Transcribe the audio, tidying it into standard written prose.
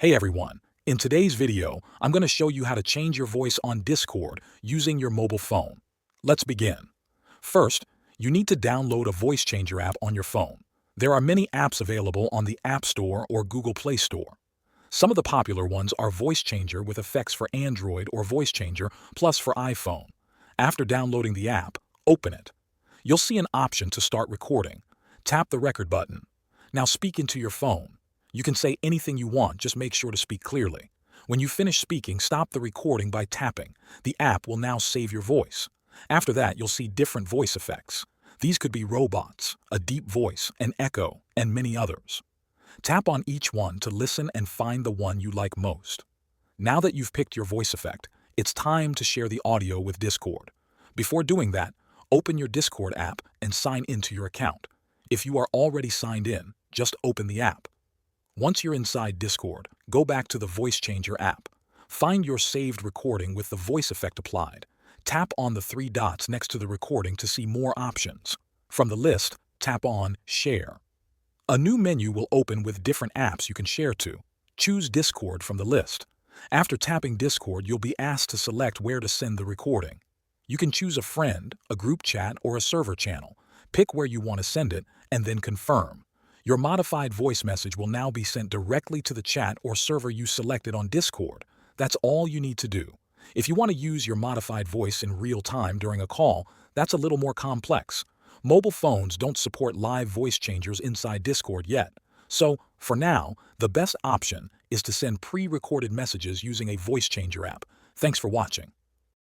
Hey everyone, in today's video, I'm going to show you how to change your voice on Discord using your mobile phone. Let's begin. First, you need to download a voice changer app on your phone. There are many apps available on the App Store or Google Play Store. Some of the popular ones are Voice Changer with effects for Android or Voice Changer Plus for iPhone. After downloading the app, open it. You'll see an option to start recording. Tap the record button. Now speak into your phone. You can say anything you want, just make sure to speak clearly. When you finish speaking, stop the recording by tapping. The app will now save your voice. After that, you'll see different voice effects. These could be robots, a deep voice, an echo, and many others. Tap on each one to listen and find the one you like most. Now that you've picked your voice effect, it's time to share the audio with Discord. Before doing that, open your Discord app and sign into your account. If you are already signed in, just open the app. Once you're inside Discord, go back to the Voice Changer app. Find your saved recording with the voice effect applied. Tap on the three dots next to the recording to see more options. From the list, tap on Share. A new menu will open with different apps you can share to. Choose Discord from the list. After tapping Discord, you'll be asked to select where to send the recording. You can choose a friend, a group chat, or a server channel. Pick where you want to send it, and then confirm. Your modified voice message will now be sent directly to the chat or server you selected on Discord. That's all you need to do. If you want to use your modified voice in real time during a call, that's a little more complex. Mobile phones don't support live voice changers inside Discord yet. So, for now, the best option is to send pre-recorded messages using a voice changer app. Thanks for watching.